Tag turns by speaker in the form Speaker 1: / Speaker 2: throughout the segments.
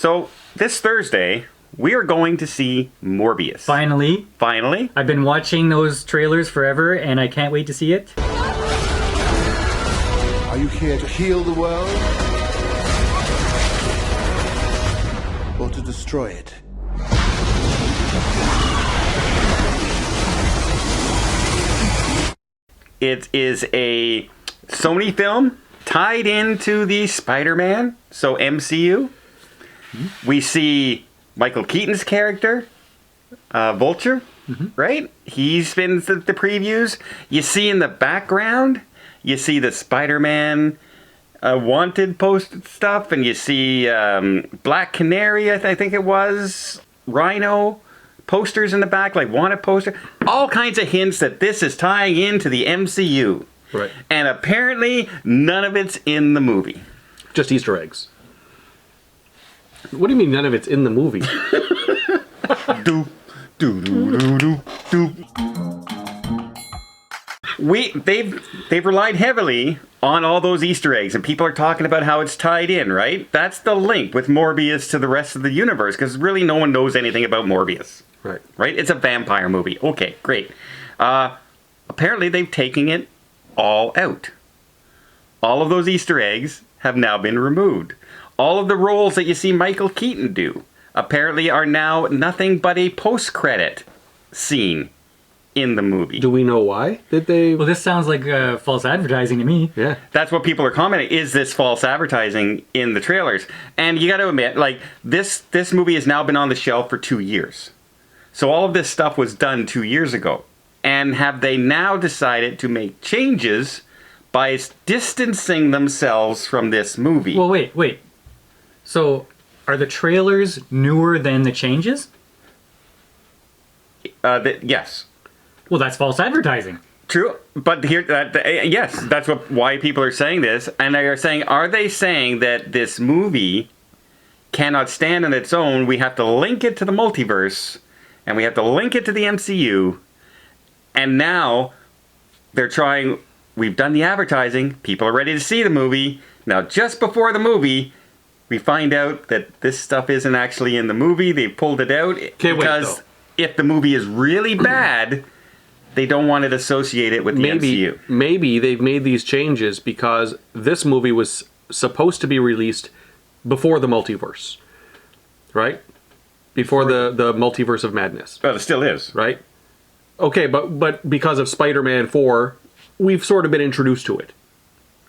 Speaker 1: So this Thursday, we are going to see Morbius.
Speaker 2: Finally.
Speaker 1: Finally.
Speaker 2: I've been watching those trailers forever, and I can't wait to see it.
Speaker 3: Are you here to heal the world? Or to destroy it?
Speaker 1: It is a Sony film tied into the Spider-Man, so MCU. We see Michael Keaton's character, Vulture, right? He's been the previews. You see in the background, you see the Spider-Man wanted post stuff, and you see Black Canary, I think it was, Rhino posters in the back, like wanted poster. All kinds of hints that this is tying into the MCU.
Speaker 4: Right.
Speaker 1: And apparently none of it's in the movie.
Speaker 4: Just Easter eggs. What do you mean none of it's in the movie?
Speaker 1: do, do, do, do, do, do. They've relied heavily on all those Easter eggs, and people are talking about how it's tied in, right? That's the link with Morbius to the rest of the universe, because really no one knows anything about Morbius.
Speaker 4: Right.
Speaker 1: Right? It's a vampire movie. Okay, great. Apparently they've taken it all out. All of those Easter eggs have now been removed. All of the roles that you see Michael Keaton do apparently are now nothing but a post-credit scene in the movie.
Speaker 4: Do we know why? Did they?
Speaker 2: Well, this sounds like false advertising to me.
Speaker 4: Yeah.
Speaker 1: That's what people are commenting. Is this false advertising in the trailers? And you got to admit, like, this movie has now been on the shelf for 2 years. So all of this stuff was done 2 years ago. And have they now decided to make changes by distancing themselves from this movie?
Speaker 2: Well, wait. So, are the trailers newer than the changes?
Speaker 1: Yes.
Speaker 2: Well, that's false advertising.
Speaker 1: True, but here, yes, that's why people are saying this, and they are saying, are they saying that this movie cannot stand on its own? We have to link it to the multiverse, and we have to link it to the MCU, and now they're trying. We've done the advertising. People are ready to see the movie. Now, just before the movie, we find out that this stuff isn't actually in the movie. They pulled it out because if the movie is really bad, they don't want it associated with the MCU.
Speaker 4: Maybe they've made these changes because this movie was supposed to be released before the multiverse, right? Before the multiverse of madness.
Speaker 1: Well, it still is.
Speaker 4: Right? Okay, but because of Spider-Man 4, we've sort of been introduced to it,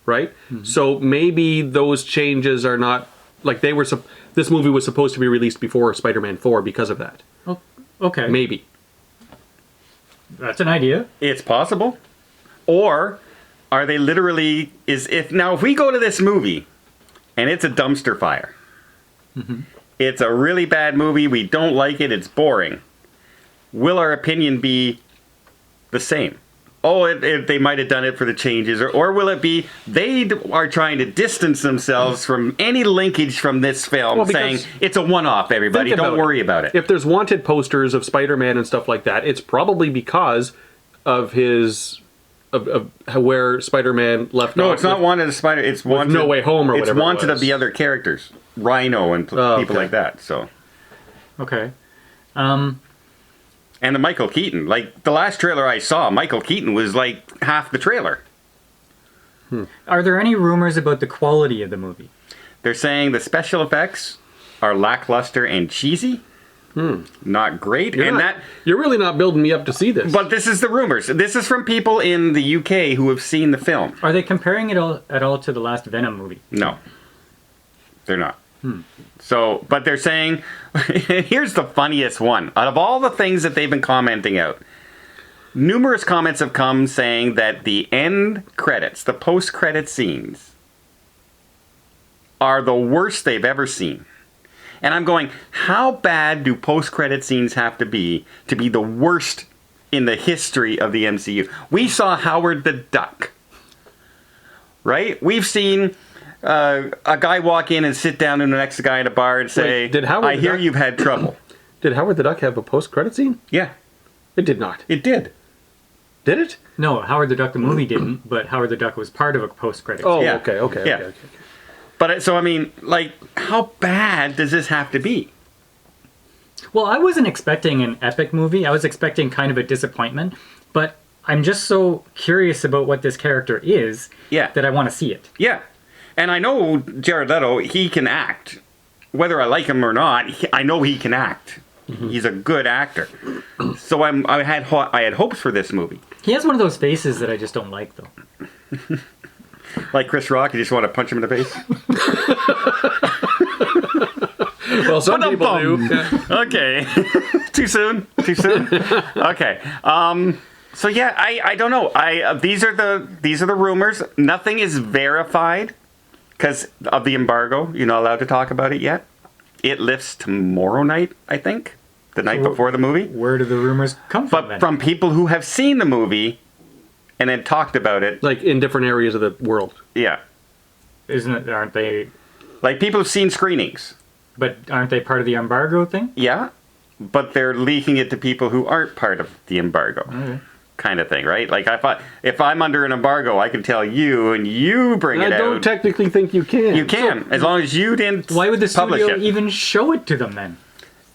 Speaker 4: right? Mm-hmm. So maybe those changes are not, like they were, this movie was supposed to be released before Spider-Man 4 because of that.
Speaker 2: Oh, okay.
Speaker 4: Maybe.
Speaker 2: That's an idea.
Speaker 1: It's possible. Or are they literally, if we go to this movie and it's a dumpster fire, it's a really bad movie, we don't like it, it's boring, will our opinion be the same? Oh, they might have done it for the changes, or will it be they are trying to distance themselves from any linkage from this film, saying it's a one-off, everybody, don't worry about it.
Speaker 4: If there's wanted posters of Spider-Man and stuff like that, it's probably because of of where Spider-Man left off.
Speaker 1: No, it's not wanted of Spider. It's wanted
Speaker 4: No Way Home or whatever.
Speaker 1: It's wanted of the other characters, Rhino and people like that. So,
Speaker 2: okay.
Speaker 1: And the Michael Keaton, like the last trailer I saw, Michael Keaton was like half the trailer.
Speaker 2: Are there any rumors about the quality of the movie?
Speaker 1: They're saying the special effects are lackluster and cheesy. Not great.
Speaker 4: You're really not building me up to see this.
Speaker 1: But this is the rumors. This is from people in the UK who have seen the film.
Speaker 2: Are they comparing it at all to the last Venom movie?
Speaker 1: No. They're not. So, but they're saying, here's the funniest one. Out of all the things that they've been commenting out, numerous comments have come saying that the end credits, the post-credit scenes, are the worst they've ever seen. And I'm going, how bad do post-credit scenes have to be the worst in the history of the MCU? We saw Howard the Duck, right? We've seen a guy walk in and sit down to the next guy in a bar and say, I hear you've had trouble.
Speaker 4: Did Howard the Duck have a post-credit scene?
Speaker 1: Yeah.
Speaker 4: It did not.
Speaker 1: It did.
Speaker 4: Did it?
Speaker 2: No, Howard the Duck the movie didn't, but Howard the Duck was part of a post-credit scene.
Speaker 4: Oh,
Speaker 1: Yeah.
Speaker 4: okay.
Speaker 1: Yeah. But so I mean, like, how bad does this have to be?
Speaker 2: Well, I wasn't expecting an epic movie. I was expecting kind of a disappointment, but I'm just so curious about what this character is
Speaker 1: Yeah.
Speaker 2: that I want to see it.
Speaker 1: Yeah. And I know Jared Leto, he can act. Whether I like him or not, I know he can act. He's a good actor. So I had hopes for this movie.
Speaker 2: He has one of those faces that I just don't like, though.
Speaker 1: Like Chris Rock, you just want to punch him in the face?
Speaker 4: Well, some people do.
Speaker 1: Okay. Too soon? Too soon? Okay. So yeah, I don't know. These are the rumors. Nothing is verified because of the embargo. You're not allowed to talk about it yet. It lifts tomorrow night, I think. The night before the movie.
Speaker 2: Where do the rumors come from?
Speaker 1: But
Speaker 2: then?
Speaker 1: from people who have seen the movie and then talked about it.
Speaker 4: Like in different areas of the world.
Speaker 1: Yeah.
Speaker 2: Aren't they?
Speaker 1: Like people have seen screenings.
Speaker 2: But aren't they part of the embargo thing?
Speaker 1: Yeah. But they're leaking it to people who aren't part of the embargo.
Speaker 2: Okay.
Speaker 1: Kind of thing, right? Like if I'm under an embargo, I can tell you and you bring it
Speaker 4: I
Speaker 1: out.
Speaker 4: don't technically think you can.
Speaker 1: You can, as long as you didn't
Speaker 2: Why would the
Speaker 1: publish
Speaker 2: studio
Speaker 1: it.
Speaker 2: even show it to them then?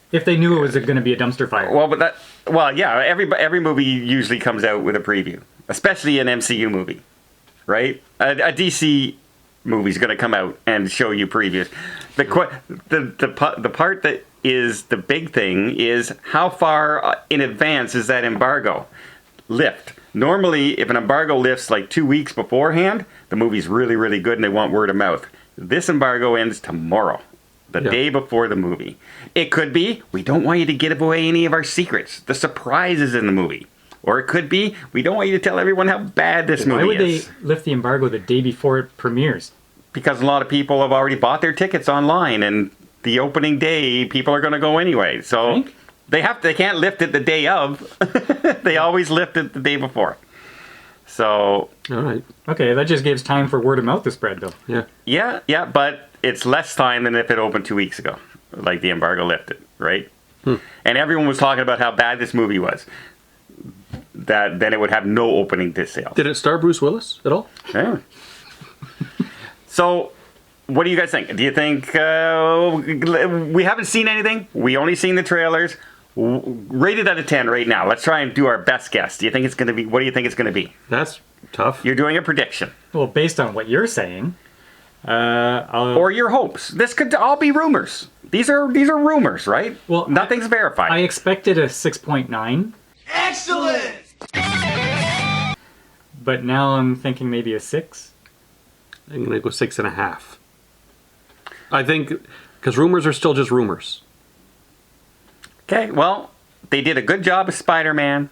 Speaker 2: If they knew it was going to be a dumpster fire.
Speaker 1: Well, yeah, every movie usually comes out with a preview, especially an MCU movie, right? A DC movie's going to come out and show you previews. The part that is the big thing is how far in advance is that embargo lift? Normally, if an embargo lifts like 2 weeks beforehand, the movie's really, really good and they want word of mouth. This embargo ends tomorrow. The day before the movie. It could be, we don't want you to give away any of our secrets, the surprises in the movie. Or it could be, we don't want you to tell everyone how bad this movie
Speaker 2: Why would
Speaker 1: is.
Speaker 2: they lift the embargo the day before it premieres?
Speaker 1: Because a lot of people have already bought their tickets online, and the opening day, people are going to go anyway. So
Speaker 2: Think?
Speaker 1: they can't lift it the day of. They always lift it the day before. So
Speaker 4: All right.
Speaker 2: Okay, that just gives time for word of mouth to spread, though.
Speaker 4: Yeah.
Speaker 1: yeah, but it's less time than if it opened 2 weeks ago, like the embargo lifted, right? And everyone was talking about how bad this movie was. That then it would have no opening to sales.
Speaker 4: Did it star Bruce Willis at all?
Speaker 1: Yeah. So, what do you guys think? Do you think we haven't seen anything? We only seen the trailers. Rated out of 10 right now. Let's try and do our best guess. Do you think it's going to be? What do you think it's going to be?
Speaker 4: That's tough.
Speaker 1: You're doing a prediction.
Speaker 2: Well, based on what you're saying,
Speaker 1: Or your hopes. This could all be rumors. These are rumors, right?
Speaker 2: Well,
Speaker 1: nothing's verified.
Speaker 2: I expected a 6.9,
Speaker 3: Excellent!
Speaker 2: but now I'm thinking maybe a 6.
Speaker 4: I'm going to go 6.5. I think, because rumors are still just rumors.
Speaker 1: Okay, well, they did a good job with Spider-Man.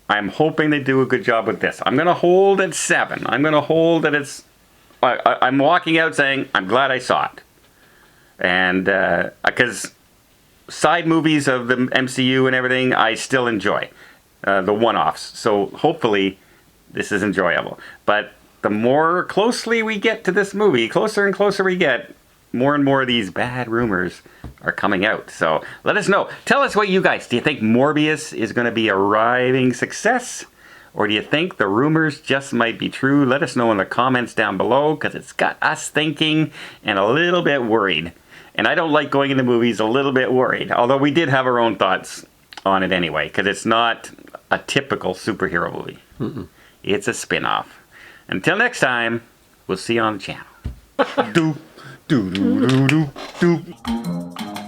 Speaker 1: I'm hoping they do a good job with this. I'm going to hold at 7. I'm going to hold that it's... I'm walking out saying, I'm glad I saw it. And, because side movies of the MCU and everything, I still enjoy. The one-offs. So, hopefully, this is enjoyable. But the more closely we get to this movie, closer and closer we get, more and more of these bad rumors are coming out. So let us know. Tell us what you guys, do you think Morbius is going to be a riving success? Or do you think the rumors just might be true? Let us know in the comments down below, because it's got us thinking and a little bit worried. And I don't like going into movies a little bit worried. Although we did have our own thoughts on it anyway, because it's not a typical superhero movie. It's a spin-off. Until next time, we'll see you on the channel. Do, do, do, do, do, do.